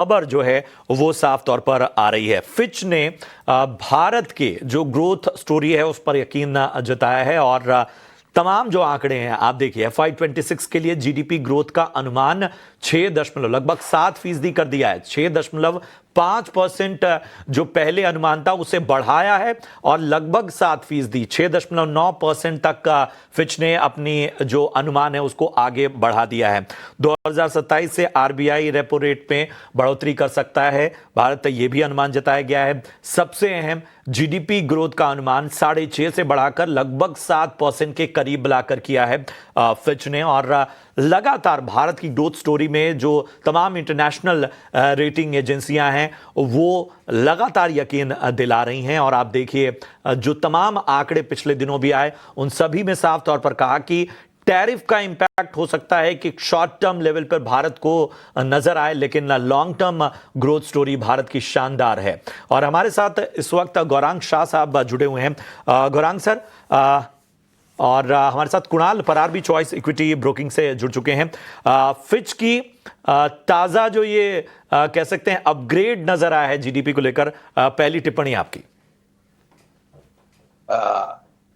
खबर जो है वो साफ तौर पर आ रही है। फिच ने भारत के जो ग्रोथ स्टोरी है उस पर यकीन जताया है और तमाम जो आंकड़े हैं आप देखिए FY26 के लिए जीडीपी ग्रोथ का अनुमान 6 लगभग 7% कर दिया है। 6.5% जो पहले अनुमान था उसे बढ़ाया है और लगभग 7%, 6.9% तक का फिच ने अपनी जो अनुमान है उसको आगे बढ़ा दिया है। 2027 से आरबीआई रेपो रेट में बढ़ोतरी कर सकता है भारत, ये भी अनुमान जताया गया है। सबसे अहम जीडीपी ग्रोथ का अनुमान 6.5 से बढ़ाकर लगभग 7% के करीब लाकर किया है फिच ने। और लगातार भारत की ग्रोथ स्टोरी में जो तमाम इंटरनेशनल रेटिंग एजेंसियां हैं वो लगातार यकीन दिला रही हैं। और आप देखिए जो तमाम आंकड़े पिछले दिनों भी आए उन सभी में साफ तौर पर कहा कि टैरिफ का इंपैक्ट हो सकता है कि शॉर्ट टर्म लेवल पर भारत को नजर आए, लेकिन long term growth story Bharat की शानदार है। और हमारे साथ इस वक्त गौरांग शाह साहब जुड़े हुए हैं। गौरांग सर, और हमारे साथ कुणाल परार भी चॉइस इक्विटी ब्रोकिंग से जुड़ चुके हैं। फिच की ताजा जो ये कह सकते हैं अपग्रेड नजर आया है जीडीपी को लेकर, पहली टिप्पणी आपकी।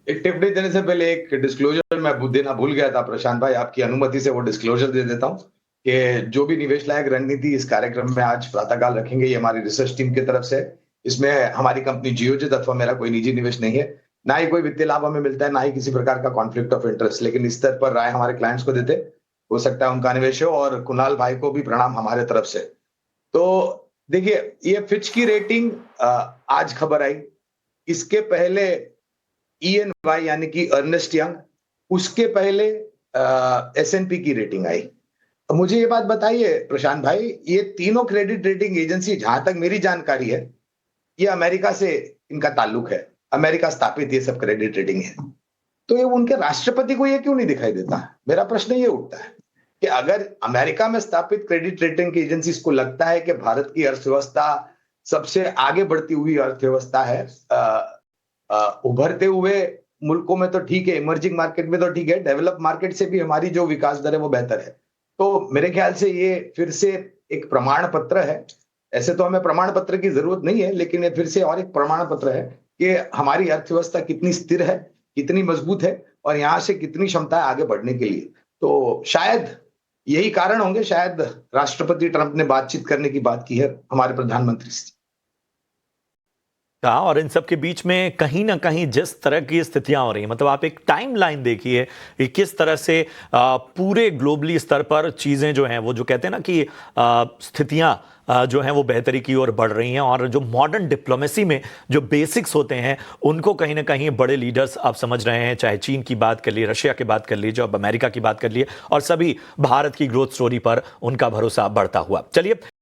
एक टिप्पणी देने से पहले एक डिस्क्लोजर मैं देना भूल गया था प्रशांत भाई, आपकी अनुमति से वो डिस्क्लोजर दे देता हूं कि जो भी निवेश लायक रणनीति इस कार्यक्रम में आज प्रातःकाल रखेंगे ये हमारी रिसर्च टीम की तरफ से। इसमें हमारी कंपनी जियोजित अथवा मेरा कोई निजी निवेश नहीं है, ना ही कोई वित्तीय लाभ हमें मिलता है, ना ही किसी प्रकार का कॉन्फ्लिक्ट ऑफ इंटरेस्ट, लेकिन इस स्तर पर राय हमारे क्लाइंट्स को देते हो सकता है उनका निवेश हो। और कुणाल भाई को भी प्रणाम हमारे तरफ से। तो देखिए ये फिच की रेटिंग आज खबर आई, इसके पहले EY यानी कि अर्नेस्ट यंग, उसके पहले S&P की रेटिंग आई। मुझे ये बात बताइए प्रशांत भाई, ये तीनों क्रेडिट रेटिंग एजेंसी जहां तक मेरी जानकारी है ये अमेरिका से इनका ताल्लुक है, अमेरिका स्थापित ये सब क्रेडिट रेटिंग है। तो ये उनके राष्ट्रपति को ये क्यों नहीं दिखाई देता? मेरा प्रश्न ये उठता है कि अगर अमेरिका में स्थापित क्रेडिट रेटिंग की एजेंसी को लगता है कि भारत की अर्थव्यवस्था सबसे आगे बढ़ती हुई अर्थव्यवस्था है, उभरते हुए मुल्कों में तो ठीक है, इमर्जिंग मार्केट में तो ठीक है, डेवलप मार्केट से भी हमारी जो विकास दर है वो बेहतर है, तो मेरे ख्याल से ये फिर से एक प्रमाण पत्र है। ऐसे तो हमें प्रमाण पत्र की जरूरत नहीं है, लेकिन ये फिर से और एक प्रमाण पत्र है कि हमारी अर्थव्यवस्था कितनी स्थिर है, कितनी मजबूत है और यहां से कितनी क्षमता है आगे बढ़ने के लिए। तो शायद यही कारण होंगे, शायद राष्ट्रपति ट्रंप ने बातचीत करने की बात की है हमारे प्रधानमंत्री से। और इन सब के बीच में कहीं ना कहीं जिस तरह की स्थितियां हो रही हैं, मतलब आप एक टाइमलाइन देखिए कि किस तरह से पूरे ग्लोबली स्तर पर चीजें जो हैं वो जो कहते हैं ना कि स्थितियां जो हैं वो बेहतरी की ओर बढ़ रही हैं। और जो मॉडर्न डिप्लोमेसी में जो बेसिक्स होते हैं उनको कहीं ना कहीं बड़े लीडर्स आप समझ रहे हैं, चाहे चीन की बात कर लिए, रशिया की बात कर लीजिए, अब अमेरिका की बात कर लिए, और सभी भारत की ग्रोथ स्टोरी पर उनका भरोसा बढ़ता हुआ। चलिए